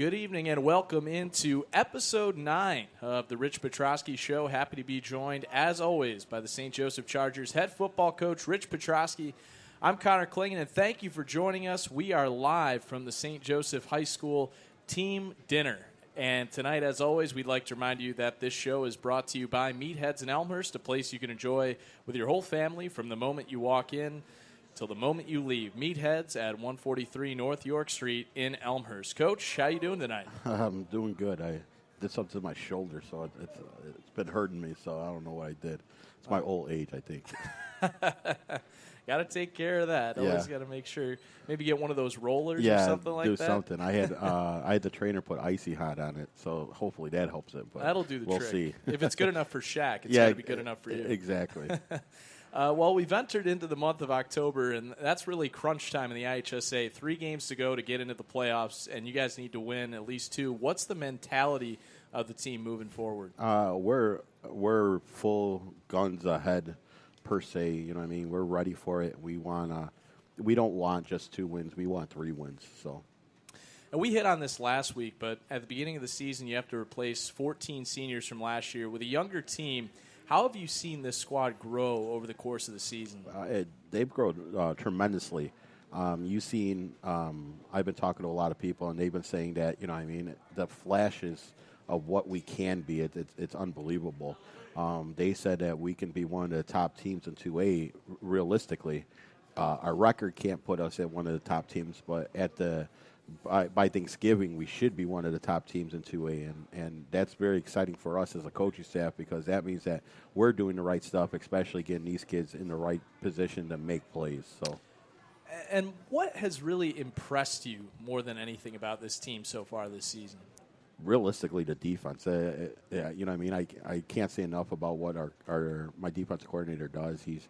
Good evening and welcome into episode 9 of the Rich Petroski Show. Happy to be joined, as always, by the St. Joseph Chargers head football coach, Rich Petroski. I'm Connor Klingen, and thank you for joining us. We are live from the St. Joseph High School team dinner. And tonight, as always, we'd like to remind you that this show is brought to you by Meatheads in Elmhurst, a place you can enjoy with your whole family from the moment you walk in till the moment you leave. Meatheads at 143 North York Street in Elmhurst. Coach, how you doing tonight? I'm doing good. I did something to my shoulder, so it's been hurting me, so I don't know what I did. It's my old age, I think. Got to take care of that. Yeah. Always got to make sure. Maybe get one of those rollers or something like that. Yeah, do something. I had the trainer put Icy Hot on it, so hopefully that helps it. But that'll do the trick. We'll see. If it's good enough for Shaq, it's got to be good enough for you. Exactly. Well, we've entered into the month of October, and that's really crunch time in the IHSA. 3 games to go to get into the playoffs, and you guys need to win at least 2. What's the mentality of the team moving forward? We're full guns ahead, per se. You know what I mean? We're ready for it. We don't want just 2 wins. We want 3 wins. So. And we hit on this last week, but at the beginning of the season, you have to replace 14 seniors from last year with a younger team. How have you seen this squad grow over the course of the season? They've grown tremendously. You've seen, I've been talking to a lot of people, and they've been saying that, you know what I mean, the flashes of what we can be, it's unbelievable. They said that we can be one of the top teams in 2A realistically. Our record can't put us at one of the top teams, but by Thanksgiving, we should be one of the top teams in 2A, and that's very exciting for us as a coaching staff because that means that we're doing the right stuff, especially getting these kids in the right position to make plays. So, and what has really impressed you more than anything about this team so far this season? Realistically, the defense. You know what I mean? I can't say enough about what my defensive coordinator does. He's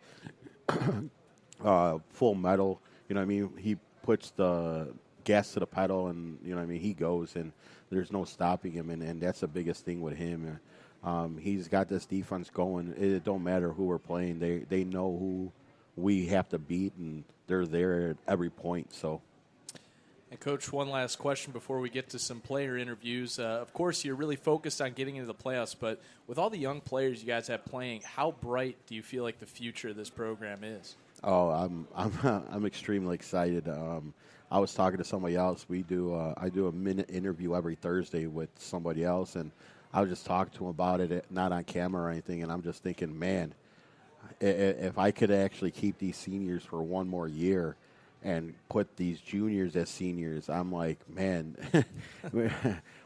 full metal. You know what I mean? He puts the gas to the pedal, and you know what I mean, he goes, and there's no stopping him, and that's the biggest thing with him. He's got this defense going. It don't matter who we're playing. They know who we have to beat, and they're there at every point. So. And, Coach, one last question before we get to some player interviews. Of course, you're really focused on getting into the playoffs, but with all the young players you guys have playing, how bright do you feel like the future of this program is? Oh, I'm extremely excited. I was talking to somebody else. I do a minute interview every Thursday with somebody else, and I was just talking to him about it, not on camera or anything, and I'm just thinking, man, if I could actually keep these seniors for one more year and put these juniors as seniors, I'm like, man,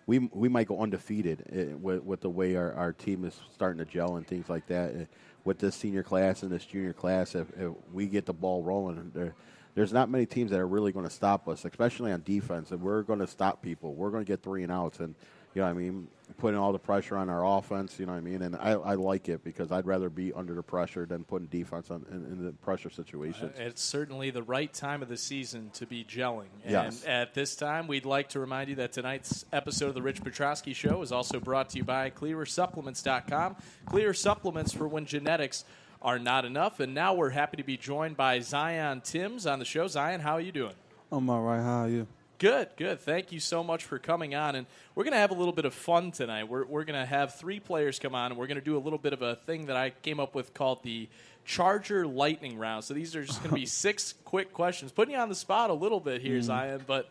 we might go undefeated with the way our team is starting to gel and things like that. With this senior class and this junior class, if we get the ball rolling, there's not many teams that are really going to stop us, especially on defense. And we're going to stop people. We're going to get 3 and outs, and you know what I mean, putting all the pressure on our offense. You know what I mean, and I like it because I'd rather be under the pressure than putting defense in the pressure situations. It's certainly the right time of the season to be gelling. And yes. At this time, we'd like to remind you that tonight's episode of the Rich Petroski Show is also brought to you by ClearerSupplements.com. Clear supplements for when genetics are not enough. And now we're happy to be joined by Zion Timms on the show. Zion, how are you doing? I'm all right. How are you? Good. Thank you so much for coming on. And we're going to have a little bit of fun tonight. We're going to have 3 players come on, and we're going to do a little bit of a thing that I came up with called the Charger Lightning Round. So these are just going to be 6 quick questions. Putting you on the spot a little bit here, Zion, but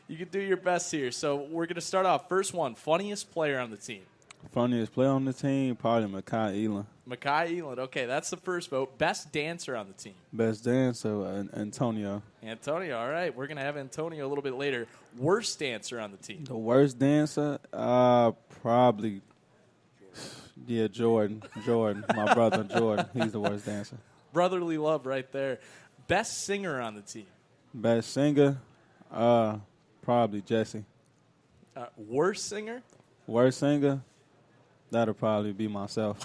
you can do your best here. So we're going to start off. First one, funniest player on the team. Funniest player on the team, probably Mekhi Elam. Mekhi Elam. Okay, that's the first vote. Best dancer on the team. Best dancer, Antonio. Antonio, all right. We're going to have Antonio a little bit later. Worst dancer on the team. The worst dancer, probably, Jordan. My brother Jordan. He's the worst dancer. Brotherly love right there. Best singer on the team. Best singer, probably Jesse. Worst singer? Worst singer, that'll probably be myself.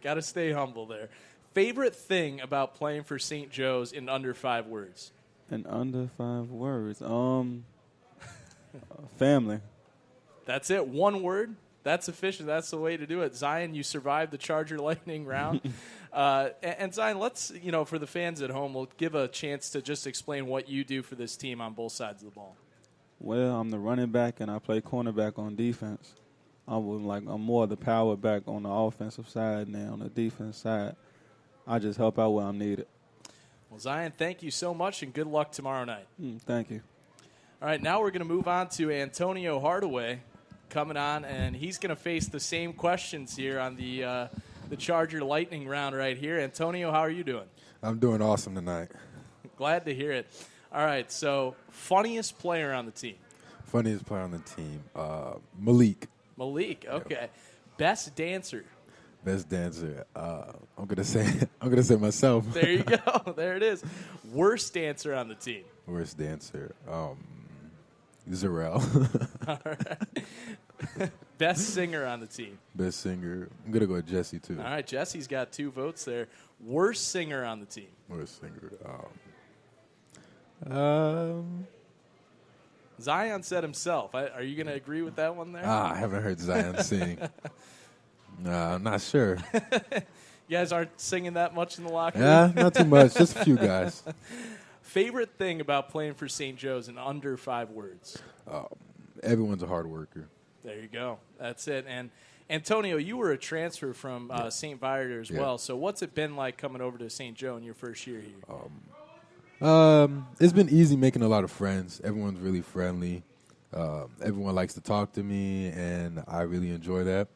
Got to stay humble there. Favorite thing about playing for St. Joe's in under 5 words? In under 5 words, family. That's it. 1 word? That's efficient. That's the way to do it. Zion, you survived the Charger Lightning round. And Zion, let's, for the fans at home, we'll give a chance to just explain what you do for this team on both sides of the ball. Well, I'm the running back, and I play cornerback on defense. I'm more the power back on the offensive side, and then on the defense side, I just help out where I'm needed. Well, Zion, thank you so much, and good luck tomorrow night. Thank you. All right, now we're going to move on to Antonio Hardaway coming on, and he's going to face the same questions here on the Charger Lightning round right here. Antonio, how are you doing? I'm doing awesome tonight. Glad to hear it. All right, so funniest player on the team? Funniest player on the team, Malik. Malik, okay. Yep. Best dancer? Best dancer, I'm gonna say myself. There you go. There it is. Worst dancer on the team? Worst dancer, Zarel. All right. Best singer on the team? Best singer, I'm gonna go with Jesse too. All right, Jesse's got 2 votes there. Worst singer on the team? Worst singer, Zion said himself. Are you going to agree with that one there? I haven't heard Zion sing. I'm not sure. You guys aren't singing that much in the locker room? Yeah, not too much. Just a few guys. Favorite thing about playing for St. Joe's in under 5 words? Everyone's a hard worker. There you go. That's it. And Antonio, you were a transfer from St. Viator as well. So what's it been like coming over to St. Joe in your first year here? It's been easy making a lot of friends. Everyone's really friendly. Everyone likes to talk to me, and I really enjoy that.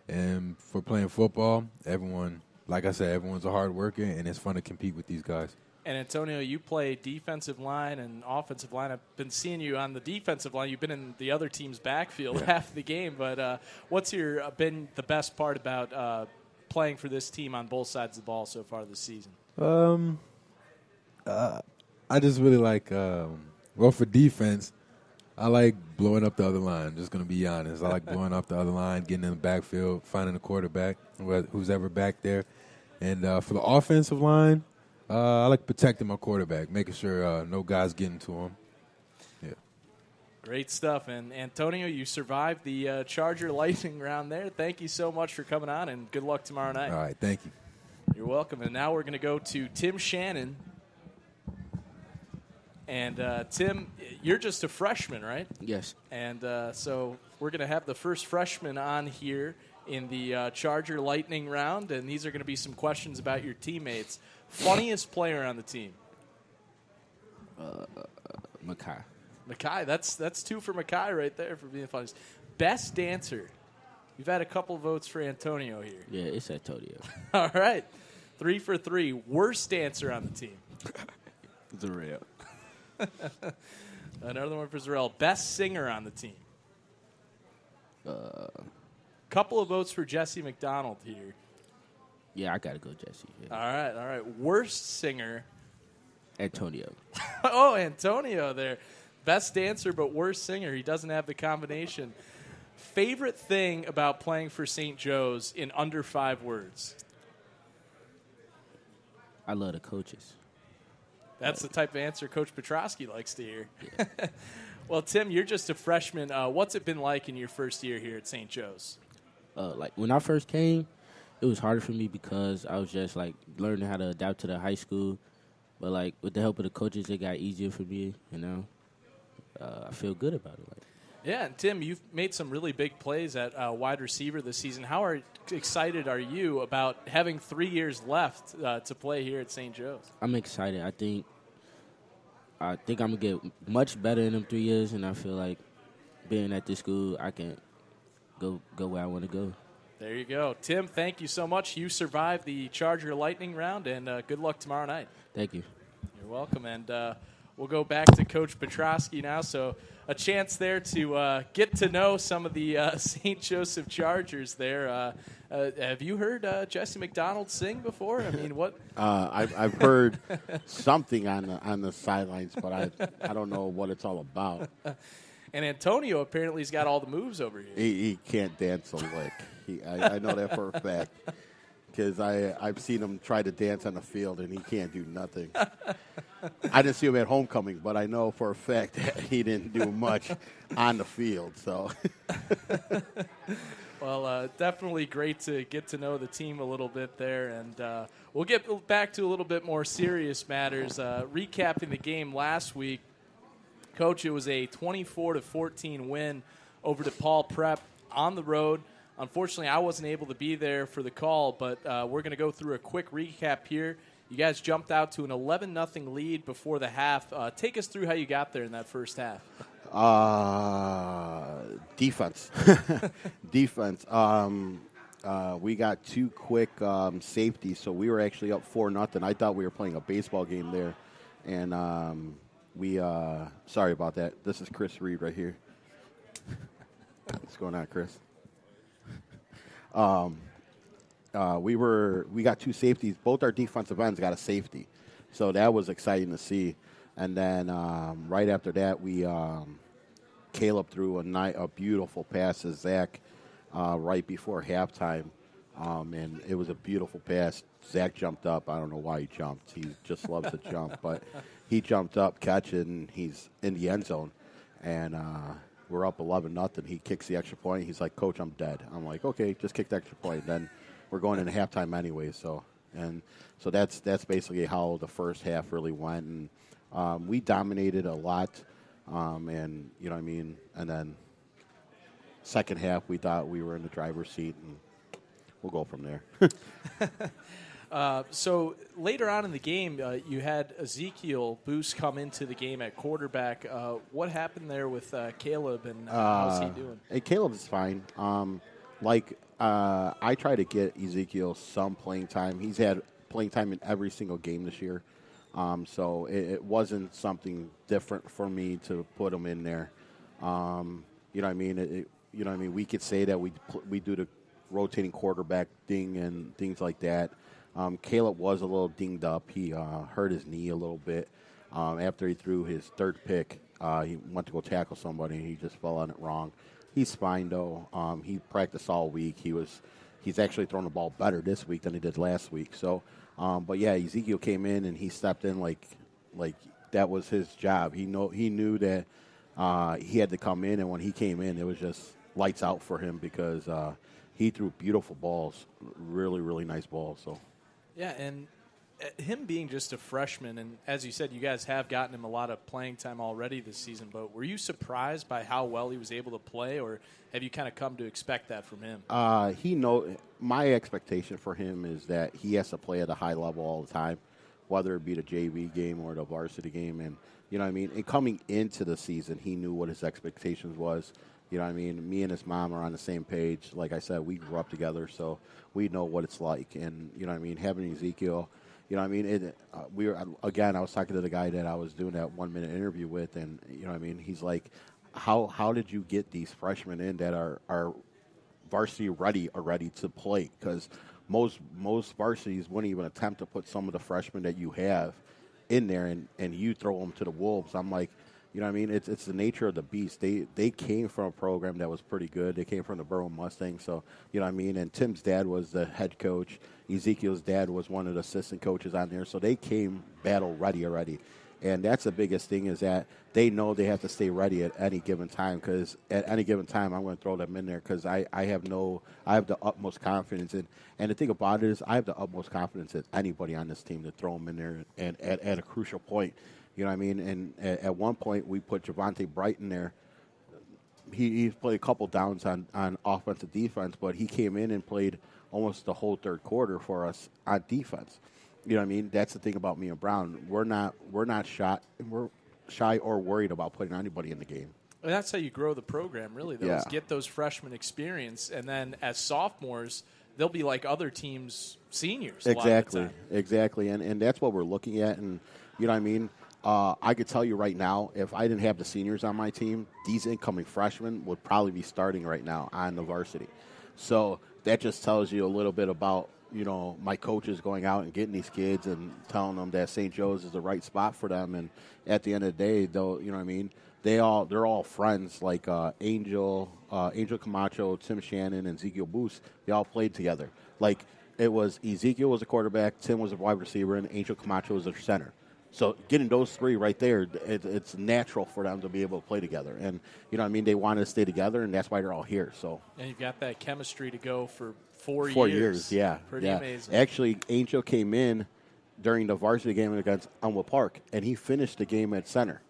And for playing football, everyone, like I said, everyone's a hard worker, and it's fun to compete with these guys. And, Antonio, you play defensive line and offensive line. I've been seeing you on the defensive line. You've been in the other team's backfield half the game. But what's been the best part about playing for this team on both sides of the ball so far this season? I just really like, for defense, I like blowing up the other line. Just going to be honest. I like blowing up the other line, getting in the backfield, finding the quarterback, who's ever back there. And for the offensive line, I like protecting my quarterback, making sure no guys getting to him. Yeah. Great stuff. And, Antonio, you survived the Charger Lightning round there. Thank you so much for coming on, and good luck tomorrow night. All right, thank you. You're welcome. And now we're going to go to Tim Shannon. And, Tim, you're just a freshman, right? Yes. And so we're going to have the first freshman on here in the Charger Lightning round, and these are going to be some questions about your teammates. Funniest player on the team? Makai. Makai, that's 2 for Makai right there for being funniest. Best dancer? You've had a couple votes for Antonio here. Yeah, it's Antonio. All right. 3 for 3. Worst dancer on the team? Zarel. Another one for Zarel. Best singer on the team? Couple of votes for Jesse McDonald here. Yeah, I got to go Jesse. Yeah. All right. Worst singer? Antonio. Oh, Antonio there. Best dancer but worst singer. He doesn't have the combination. Favorite thing about playing for St. Joe's in under 5 words? I love the coaches. That's the type of answer Coach Petroski likes to hear. Yeah. Well, Tim, you're just a freshman. What's it been like in your first year here at St. Joe's? When I first came, it was harder for me because I was just learning how to adapt to the high school. But with the help of the coaches, it got easier for me. I feel good about it. Yeah, and Tim, you've made some really big plays at wide receiver this season. How excited are you about having 3 years left to play here at St. Joe's? I'm excited. I think I'm gonna get much better in them 3 years, and I feel like being at this school, I can go where I want to go. There you go. Tim, thank you so much. You survived the Charger Lightning round, and good luck tomorrow night. Thank you. You're welcome. And we'll go back to Coach Petroski now. So a chance there to get to know some of the St. Joseph Chargers there. Have you heard Jesse McDonald sing before? I mean, what? I've heard something on the sidelines, but I don't know what it's all about. And Antonio apparently has got all the moves over here. He can't dance a lick. I know that for a fact because I've seen him try to dance on the field, and he can't do nothing. I didn't see him at homecoming, but I know for a fact that he didn't do much on the field. So, well, definitely great to get to know the team a little bit there, and we'll get back to a little bit more serious matters. Recapping the game last week, Coach, it was a 24-14 win over DePaul Prep on the road. Unfortunately, I wasn't able to be there for the call, but we're going to go through a quick recap here. You guys jumped out to an 11-0 lead before the half. Take us through how you got there in that first half. Defense. Defense. We got two quick safeties, so we were actually up 4-0. I thought we were playing a baseball game there. And sorry about that. This is Chris Reed right here. What's going on, Chris? We got two safeties. Both our defensive ends got a safety, so that was exciting to see. And then right after that, Caleb threw a beautiful pass to Zach right before halftime, and it was a beautiful pass. Zach jumped up. I don't know why he jumped. He just loves to jump, but he jumped up, catch it, and he's in the end zone. And we're up 11-0. He kicks the extra point. He's like, "Coach, I'm dead." I'm like, "Okay, just kick the extra point." Then we're going into halftime anyway. So that's basically how the first half really went. And we dominated a lot, and you know what I mean. And then second half, we thought we were in the driver's seat, and we'll go from there. So later on in the game, you had Ezekiel Boost come into the game at quarterback. What happened there with Caleb, and how's he doing? Hey, Caleb is fine. I try to get Ezekiel some playing time. He's had playing time in every single game this year. So it wasn't something different for me to put him in there. You know what I mean? We could say that we do the rotating quarterback thing and things like that. Caleb was a little dinged up. He hurt his knee a little bit after he threw his third pick. He went to go tackle somebody, and he just fell on it wrong. He's fine, though. He practiced all week. He's actually thrown the ball better this week than he did last week. So, but yeah, Ezekiel came in and he stepped in like that was his job. He knew that he had to come in, and when he came in, it was just lights out for him because he threw beautiful balls, really, really nice balls. So, yeah, and him being just a freshman, and as you said, you guys have gotten him a lot of playing time already this season, but were you surprised by how well he was able to play, or have you kind of come to expect that from him? My expectation for him is that he has to play at a high level all the time, whether it be the JV game or the varsity game, and you know what I mean? And coming into the season, he knew what his expectations was. You know what I mean? Me and his mom are on the same page. Like I said, we grew up together, so we know what it's like. And, you know what I mean, having Ezekiel, you know what I mean, I was talking to the guy that I was doing that 1 minute interview with, and, you know what I mean, he's like, how did you get these freshmen in that are varsity ready already to play? Because most varsities wouldn't even attempt to put some of the freshmen that you have in there, and you throw them to the wolves. I'm like, you know what I mean? It's the nature of the beast. They came from a program that was pretty good. They came from the Burrow Mustangs, so you know what I mean? And Tim's dad was the head coach. Ezekiel's dad was one of the assistant coaches on there, so they came battle ready already. And that's the biggest thing is that they know they have to stay ready at any given time because at any given time I'm going to throw them in there because I have the utmost confidence in. And the thing about it is I have the utmost confidence in anybody on this team to throw them in there and at a crucial point. You know what I mean? And at one point we put Javante Bright in there. He's played a couple downs on offensive defense, but he came in and played almost the whole third quarter for us on defense. You know what I mean? That's the thing about me and Brown. We're not shy or worried about putting anybody in the game. And that's how you grow the program, really, though, is get those freshmen experience. And then as sophomores, they'll be like other teams' seniors. Exactly. And that's what we're looking at. And, you know what I mean? I could tell you right now, if I didn't have the seniors on my team, these incoming freshmen would probably be starting right now on the varsity. So that just tells you a little bit about, you know, my coaches going out and getting these kids and telling them that St. Joe's is the right spot for them. And at the end of the day, though, you know what I mean, they're all friends. Like Angel Camacho, Tim Shannon, and Ezekiel Boost, they all played together. Like it was Ezekiel was a quarterback, Tim was a wide receiver, and Angel Camacho was a center. So getting those three right there, it's natural for them to be able to play together. And, you know what I mean, they wanted to stay together, and that's why they're all here. So and you've got that chemistry to go for 4 years. 4 years, yeah. Pretty amazing. Actually, Angel came in during the varsity game against Elmwood Park, and he finished the game at center.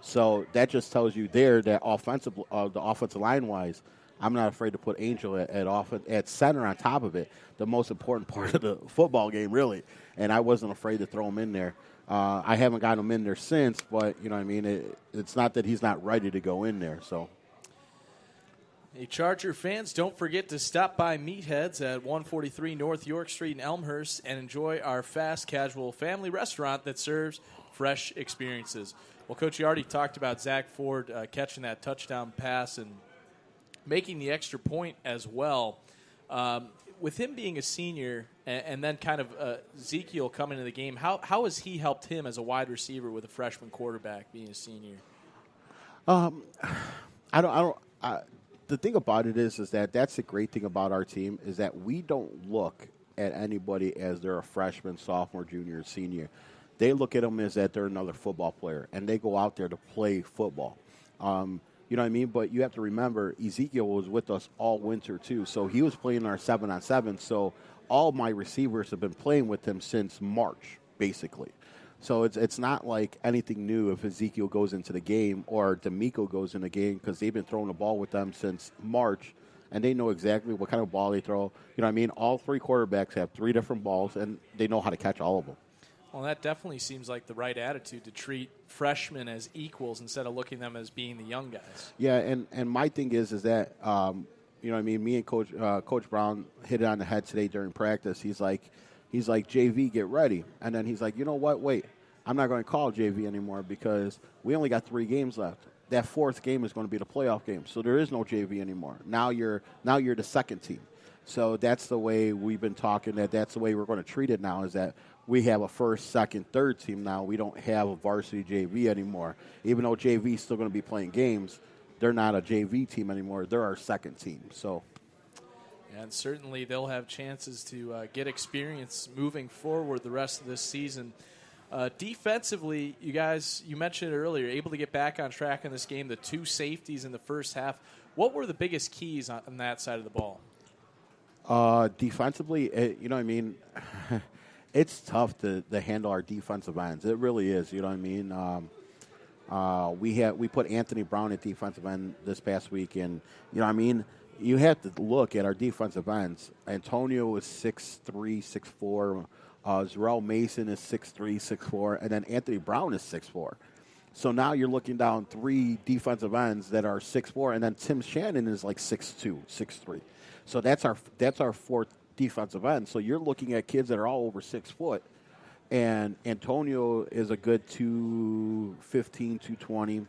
So that just tells you there that the offensive line wise, I'm not afraid to put Angel at center on top of it, the most important part of the football game, really. And I wasn't afraid to throw him in there. I haven't got him in there since, but you know what I mean. It's not that he's not ready to go in there. So. Hey, Charger fans, don't forget to stop by Meatheads at 143 North York Street in Elmhurst and enjoy our fast casual family restaurant that serves fresh experiences. Well, Coach, you already talked about Zach Ford catching that touchdown pass and making the extra point as well. With him being a senior and then kind of Ezekiel coming into the game, how has he helped him as a wide receiver with a freshman quarterback being a senior? The thing about it is that that's the great thing about our team is that we don't look at anybody as they're a freshman, sophomore, junior, senior. They look at them as that they're another football player, and they go out there to play football. You know what I mean? But you have to remember, Ezekiel was with us all winter, too. So he was playing our 7-on-7. So all my receivers have been playing with him since March, basically. So it's not like anything new if Ezekiel goes into the game or D'Amico goes in the game because they've been throwing the ball with them since March, and they know exactly what kind of ball they throw. You know what I mean? All three quarterbacks have three different balls, and they know how to catch all of them. Well, that definitely seems like the right attitude to treat freshmen as equals instead of looking at them as being the young guys. Yeah, and my thing is that, you know what I mean, me and Coach Brown hit it on the head today during practice. He's like, JV, get ready. And then he's like, you know what, wait, I'm not going to call JV anymore because we only got 3 games left. That fourth game is going to be the playoff game. So there is no JV anymore. Now you're the second team. So that's the way we've been talking, that's the way we're going to treat it now is that we have a first, second, third team now. We don't have a varsity JV anymore. Even though JV is still going to be playing games, they're not a JV team anymore. They're our second team. So. And certainly they'll have chances to get experience moving forward the rest of this season. Defensively, you guys, you mentioned it earlier, able to get back on track in this game, the 2 safeties in the first half. What were the biggest keys on that side of the ball? Defensively, you know what I mean? It's tough to handle our defensive ends. It really is, you know what I mean? We put Anthony Brown at defensive end this past week, and, you know what I mean? You have to look at our defensive ends. Antonio is 6'3", 6'4". Zarrell Mason is 6'3", 6'4", and then Anthony Brown is 6'4". So now you're looking down 3 defensive ends that are 6'4", and then Tim Shannon is like 6'2", 6'3". So that's our 4th defensive end. So you're looking at kids that are all over 6 foot, and Antonio is a good 215, 220.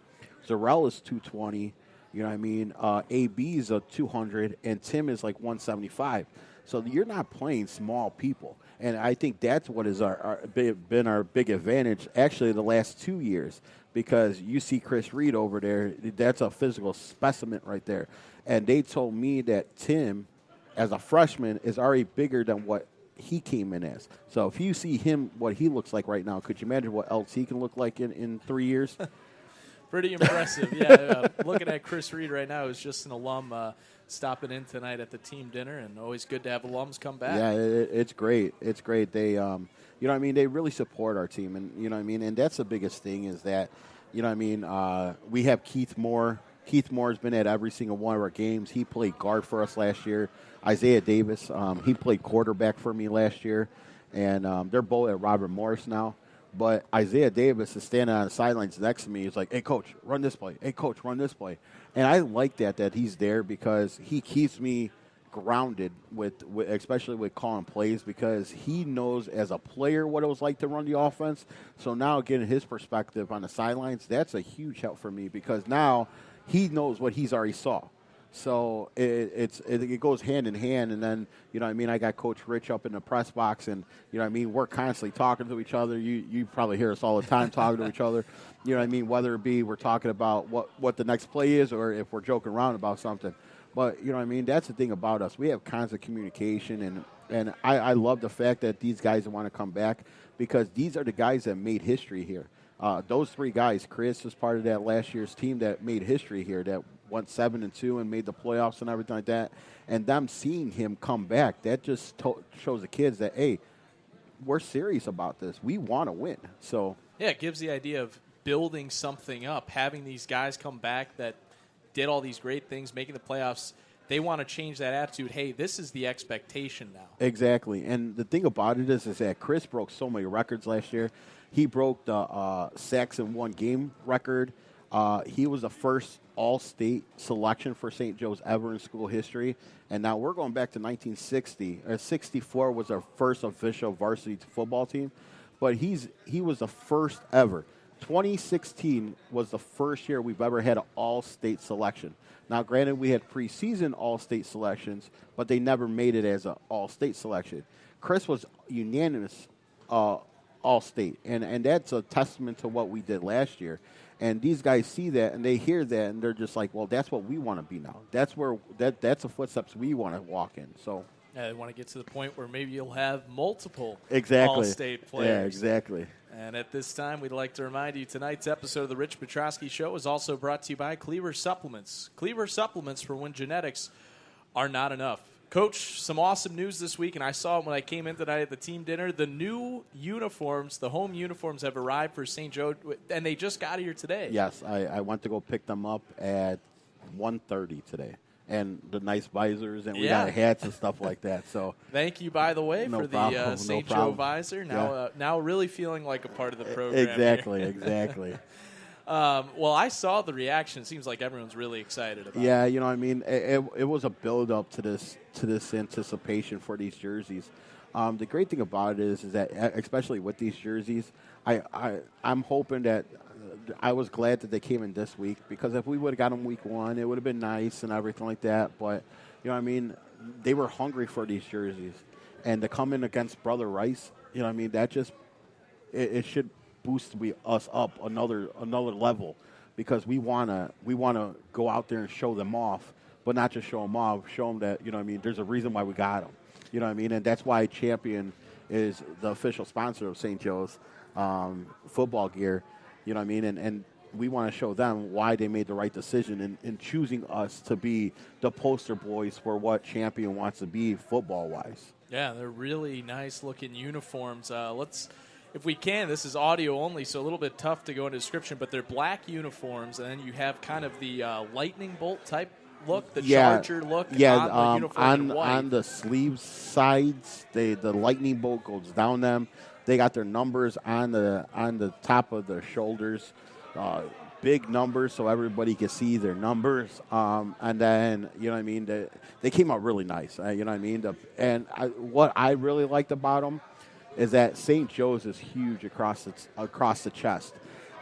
Zarrell is 220. You know what I mean? AB is a 200, and Tim is like 175. So you're not playing small people. And I think that's what has been our big advantage, actually, the last 2 years, because you see Chris Reed over there. That's a physical specimen right there. And they told me that Tim, as a freshman, is already bigger than what he came in as. So if you see him, what he looks like right now, could you imagine what LT can look like in 3 years? Pretty impressive, yeah. Looking at Chris Reed right now, who's just an alum stopping in tonight at the team dinner, and always good to have alums come back. Yeah, it's great. It's great. They, you know what I mean, they really support our team, and you know what I mean, and that's the biggest thing is that, you know what I mean, we have Keith Moore. Keith Moore has been at every single one of our games. He played guard for us last year. Isaiah Davis, he played quarterback for me last year, and they're both at Robert Morris now. But Isaiah Davis is standing on the sidelines next to me. He's like, hey, Coach, run this play. Hey, Coach, run this play. And I like that he's there because he keeps me grounded with especially with calling plays because he knows as a player what it was like to run the offense. So now getting his perspective on the sidelines, that's a huge help for me because now he knows what he's already saw. So it goes hand in hand, and then, you know what I mean, I got Coach Rich up in the press box, and, you know what I mean, we're constantly talking to each other. You probably hear us all the time talking to each other. You know what I mean, whether it be we're talking about what the next play is or if we're joking around about something. But, you know what I mean, that's the thing about us. We have constant communication, and I love the fact that these guys want to come back because these are the guys that made history here. Those 3 guys, Chris was part of that last year's team that made history here, that went 7-2 and made the playoffs and everything like that. And them seeing him come back, that just shows the kids that, hey, we're serious about this. We want to win. So yeah, it gives the idea of building something up, having these guys come back that did all these great things, making the playoffs. They want to change that attitude. Hey, this is the expectation now. Exactly. And the thing about it is that Chris broke so many records last year. He broke the sacks in one game record. He was the first all-state selection for St. Joe's ever in school history. And now we're going back to 1960. 64 was our first official varsity football team. But he was the first ever. 2016 was the first year we've ever had an all-state selection. Now, granted, we had preseason all-state selections, but they never made it as an all-state selection. Chris was unanimous all-state, and that's a testament to what we did last year. And these guys see that, and they hear that, and they're just like, well, that's what we want to be now. That's the footsteps we want to walk in. So they want to get to the point where maybe you'll have multiple exactly. all-state players. Yeah, exactly. And at this time, we'd like to remind you tonight's episode of the Rich Petroski Show is also brought to you by Cleaver Supplements. Cleaver Supplements for when genetics are not enough. Coach, some awesome news this week, and I saw it when I came in tonight at the team dinner. The new uniforms, the home uniforms, have arrived for St. Joe, and they just got here today. Yes, I went to go pick them up at 1:30 today. And the nice visors, and we got hats and stuff like that. So thank you, by the way, for the St. Joe visor. Now really feeling like a part of the program. Exactly. Well, I saw the reaction. It seems like everyone's really excited about it. Yeah, you know what I mean? It was a build-up to this anticipation for these jerseys. The great thing about it is that, especially with these jerseys, I'm hoping that I was glad that they came in this week, because if we would have got them week one, it would have been nice and everything like that. But, you know what I mean? They were hungry for these jerseys. And to come in against Brother Rice, you know what I mean? That just it should boost us up another level, because we wanna go out there and show them off, but not just show them off, show them that, you know what I mean, there's a reason why we got them. You know what I mean? And that's why Champion is the official sponsor of St. Joe's football gear. You know what I mean? And we want to show them why they made the right decision in choosing us to be the poster boys for what Champion wants to be football-wise. Yeah, they're really nice-looking uniforms. If we can, this is audio only, so a little bit tough to go into description, but they're black uniforms, and then you have kind of the lightning bolt type look, the Charger look on the uniform in white. On the sleeve sides, the lightning bolt goes down them. They got their numbers on the top of their shoulders, big numbers so everybody can see their numbers. And then, you know what I mean, they came out really nice. You know what I mean? What I really liked about them is that St. Joe's is huge across the chest.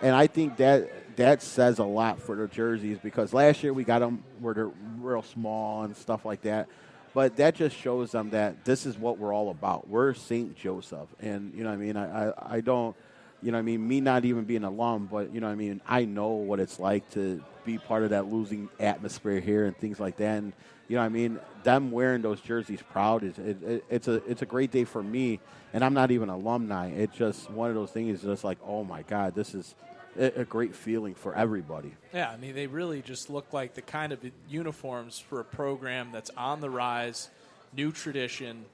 And I think that says a lot for the jerseys, because last year we got them where they're real small and stuff like that. But that just shows them that this is what we're all about. We're St. Joseph. And, you know what I mean, I don't, you know what I mean, me not even being an alum, but, you know what I mean, I know what it's like to be part of that losing atmosphere here and things like that. And, you know what I mean, them wearing those jerseys proud, it's a great day for me. And I'm not even an alumni. It's just one of those things, just like, oh, my God, this is a great feeling for everybody. Yeah, I mean, they really just look like the kind of uniforms for a program that's on the rise, new tradition,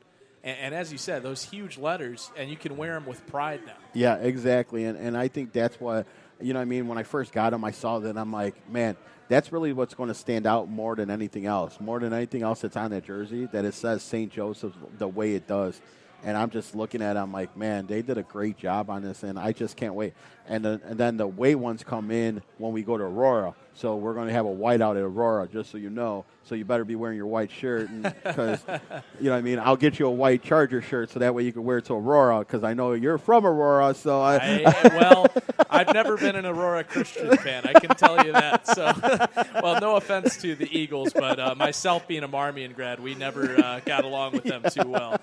and as you said, those huge letters, and you can wear them with pride now. Yeah, exactly, and I think that's what, you know what I mean, when I first got them, I saw that, and I'm like, man, that's really what's going to stand out more than anything else. More than anything else that's on that jersey, that it says St. Joseph's the way it does. And I'm just looking at it, I'm like, man, they did a great job on this, and I just can't wait. And then the away ones come in when we go to Aurora. So we're going to have a whiteout at Aurora, just so you know. So you better be wearing your white shirt, because, you know what I mean, I'll get you a white Charger shirt so that way you can wear it to Aurora, because I know you're from Aurora. So well, I've never been an Aurora Christian fan, I can tell you that. So, well, no offense to the Eagles, but myself being a Marmion grad, we never got along with them too well.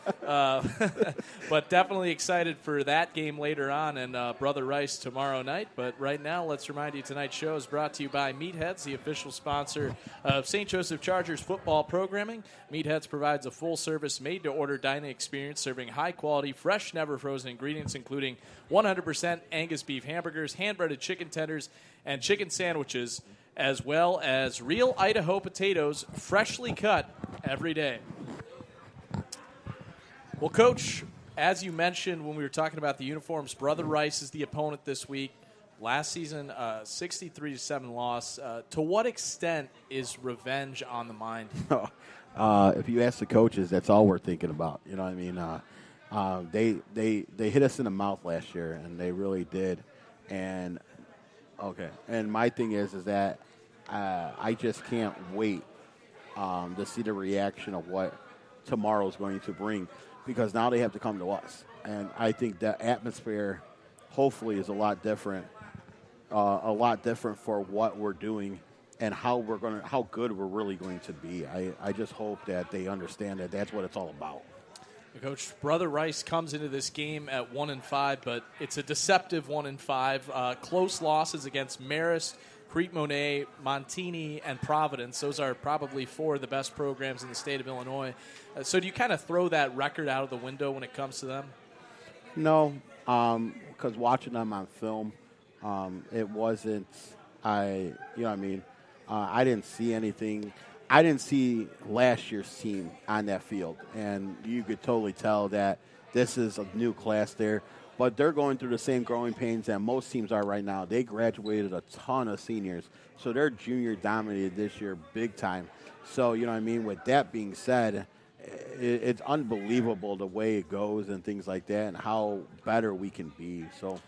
But definitely excited for that game later on, and Brother Rice tomorrow night. But right now, let's remind you tonight's show is brought to you by Meatheads, the official sponsor of St. Joseph Chargers football programming. Meatheads provides a full-service, made-to-order dining experience serving high-quality, fresh, never-frozen ingredients, including 100% Angus beef hamburgers, hand-breaded chicken tenders, and chicken sandwiches, as well as real Idaho potatoes, freshly cut every day. Well, Coach, as you mentioned when we were talking about the uniforms, Brother Rice is the opponent this week. Last season, 63-7 loss. To what extent is revenge on the mind? If you ask the coaches, that's all we're thinking about. You know what I mean? They hit us in the mouth last year, and they really did. And my thing is that I just can't wait to see the reaction of what tomorrow's going to bring, because now they have to come to us. And I think the atmosphere, hopefully, is a lot different for what we're doing and how good we're really going to be. I just hope that they understand that that's what it's all about. Coach, Brother Rice comes into this game at 1-5, but it's a deceptive 1-5. Close losses against Marist, Crete Monet, Montini, and Providence. Those are probably four of the best programs in the state of Illinois. So do you kind of throw that record out of the window when it comes to them? No, because watching them on film, it wasn't. You know what I mean? I didn't see anything. I didn't see last year's team on that field, and you could totally tell that this is a new class there. But they're going through the same growing pains that most teams are right now. They graduated a ton of seniors, so they're junior dominated this year big time. So, you know what I mean? With that being said, it's unbelievable the way it goes and things like that and how better we can be. So.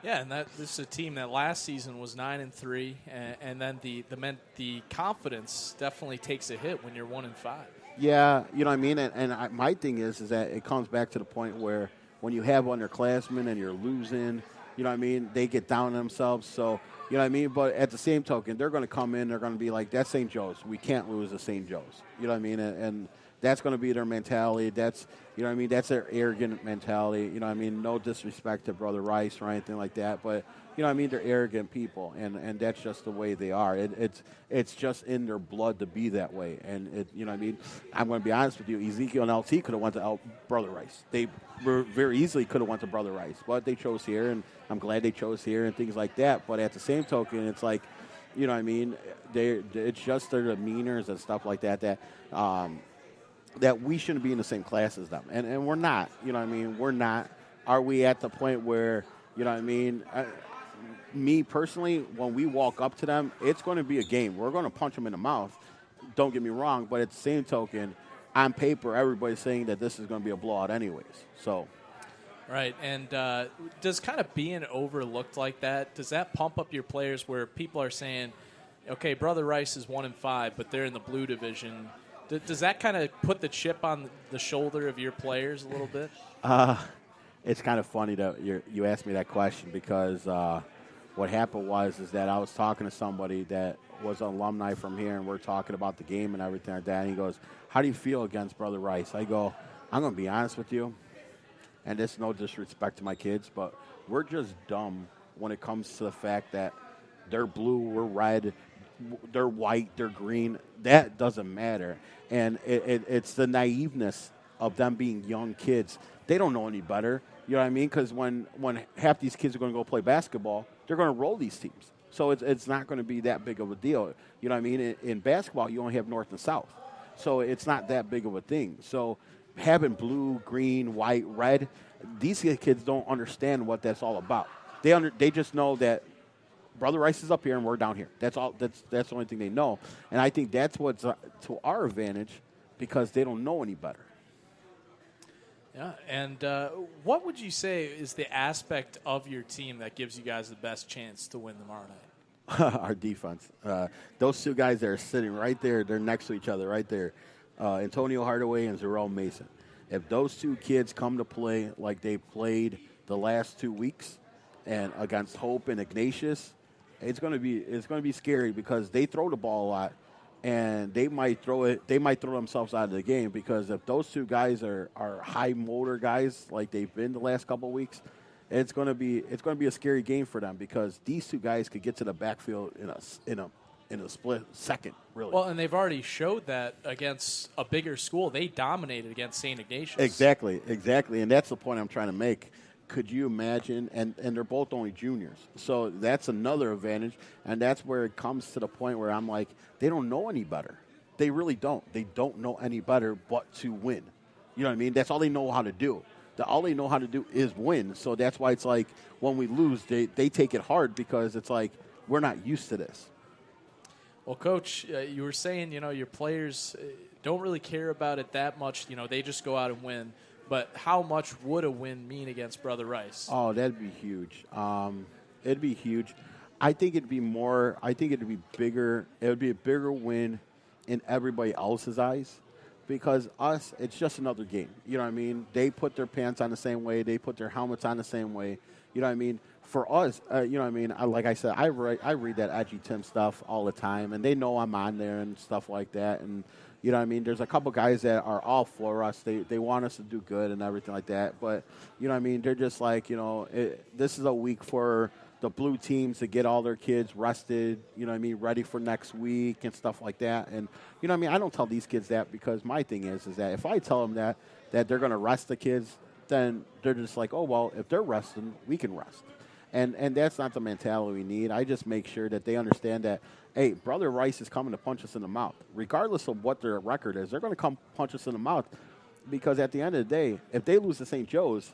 Yeah, and this is a team that last season was 9-3, and then the confidence definitely takes a hit when you're 1-5. Yeah, you know what I mean. And my thing is that it comes back to the point where when you have underclassmen and you're losing, you know what I mean, they get down on themselves. So you know what I mean. But at the same token, they're going to come in. They're going to be like, that's St. Joe's. We can't lose to St. Joe's. You know what I mean. And that's going to be their mentality. That's, you know what I mean, that's their arrogant mentality. You know what I mean, no disrespect to Brother Rice or anything like that, but, you know what I mean, they're arrogant people, and that's just the way they are. It's just in their blood to be that way. And, you know what I mean, I'm going to be honest with you, Ezekiel and LT could have went to Brother Rice. They very easily could have went to Brother Rice, but they chose here, and I'm glad they chose here and things like that. But at the same token, it's like, you know what I mean, it's just their demeanors and stuff like that that we shouldn't be in the same class as them. And we're not. You know what I mean? We're not. Are we at the point where, you know what I mean, me personally, when we walk up to them, it's going to be a game. We're going to punch them in the mouth. Don't get me wrong. But at the same token, on paper, everybody's saying that this is going to be a blowout anyways. So. Right. And does kind of being overlooked like that, does that pump up your players where people are saying, okay, Brother Rice is 1-5, but they're in the blue division? Does that kind of put the chip on the shoulder of your players a little bit? It's kind of funny that you asked me that question because what happened is that I was talking to somebody that was an alumni from here, and we're talking about the game and everything like that, and he goes, how do you feel against Brother Rice? I go, I'm going to be honest with you, and this is no disrespect to my kids, but we're just dumb when it comes to the fact that they're blue, we're red, they're white, they're green. That doesn't matter. And it's the naiveness of them being young kids. They don't know any better. You know what I mean? Because when half these kids are going to go play basketball, they're going to roll these teams. So it's not going to be that big of a deal. You know what I mean? In basketball, you only have north and south. So it's not that big of a thing. So having blue, green, white, red, these kids don't understand what that's all about. They just know that Brother Rice is up here and we're down here. That's all. That's the only thing they know. And I think that's what's to our advantage because they don't know any better. Yeah. And what would you say is the aspect of your team that gives you guys the best chance to win tomorrow night? Our defense. Those two guys that are sitting right there, they're next to each other right there. Antonio Hardaway and Zerrell Mason. If those two kids come to play like they played the last 2 weeks and against Hope and Ignatius, it's going to be scary because they throw the ball a lot, and they might throw themselves out of the game because if those two guys are high motor guys like they've been the last couple of weeks, it's going to be a scary game for them because these two guys could get to the backfield in a split second, really. Well, and they've already showed that against a bigger school. They dominated against St. Ignatius. Exactly, and that's the point I'm trying to make. Could you imagine? And they're both only juniors. So that's another advantage. And that's where it comes to the point where I'm like, they don't know any better. They really don't. They don't know any better but to win. You know what I mean? That's all they know how to do. all they know how to do is win. So that's why it's like when we lose, they take it hard because it's like we're not used to this. Well, Coach, you were saying, your players don't really care about it that much. They just go out and win. But how much would a win mean against Brother Rice? Oh, that'd be huge. It'd be huge. I think it'd be more. I think it'd be bigger. It would be a bigger win in everybody else's eyes, because us, it's just another game. You know what I mean? They put their pants on the same way. They put their helmets on the same way. You know what I mean? For us, you know what I mean? Like I said, I read that Edgy Tim stuff all the time, and they know I'm on there and stuff like that. And you know what I mean? There's a couple guys that are all for us. They want us to do good and everything like that. But you know what I mean? They're just like, this is a week for the blue teams to get all their kids rested, you know what I mean, ready for next week and stuff like that. And, you know what I mean, I don't tell these kids that, because my thing is that if I tell them that they're going to rest the kids, then they're just like, oh, well, if they're resting, we can rest. And that's not the mentality we need. I just make sure that they understand that, hey, Brother Rice is coming to punch us in the mouth. Regardless of what their record is, they're going to come punch us in the mouth, because at the end of the day, if they lose to St. Joe's,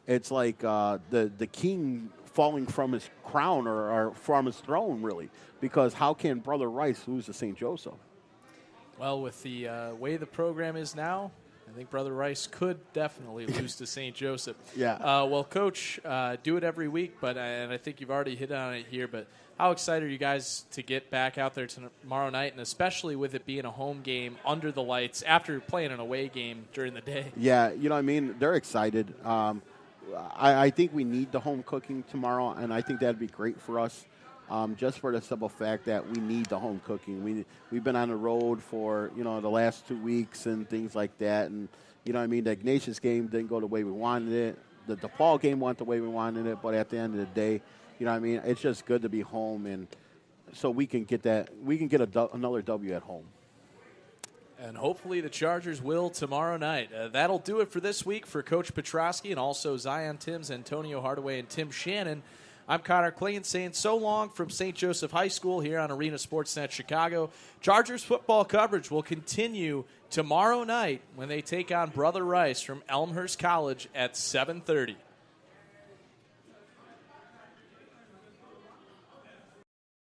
it's like the king falling from his crown or from his throne, really. Because how can Brother Rice lose to St. Joseph? Well, with the way the program is now, I think Brother Rice could definitely lose to St. Joseph. Yeah. Well, Coach, do it every week, and I think you've already hit on it here, but how excited are you guys to get back out there tomorrow night, and especially with it being a home game under the lights after playing an away game during the day? Yeah, you know what I mean? They're excited. I think we need the home cooking tomorrow, and I think that'd be great for us, just for the simple fact that we need the home cooking. We've been on the road for, the last 2 weeks and things like that, and, you know what I mean, the Ignatius game didn't go the way we wanted it. The DePaul game went the way we wanted it, but at the end of the day, you know what I mean, it's just good to be home, and so we can get another W at home. And hopefully the Chargers will tomorrow night. That'll do it for this week for Coach Petroski and also Zion Timms, Antonio Hardaway, and Tim Shannon. I'm Connor Kling saying so long from St. Joseph High School here on Arena Sportsnet Chicago. Chargers football coverage will continue tomorrow night when they take on Brother Rice from Elmhurst College at 7:30.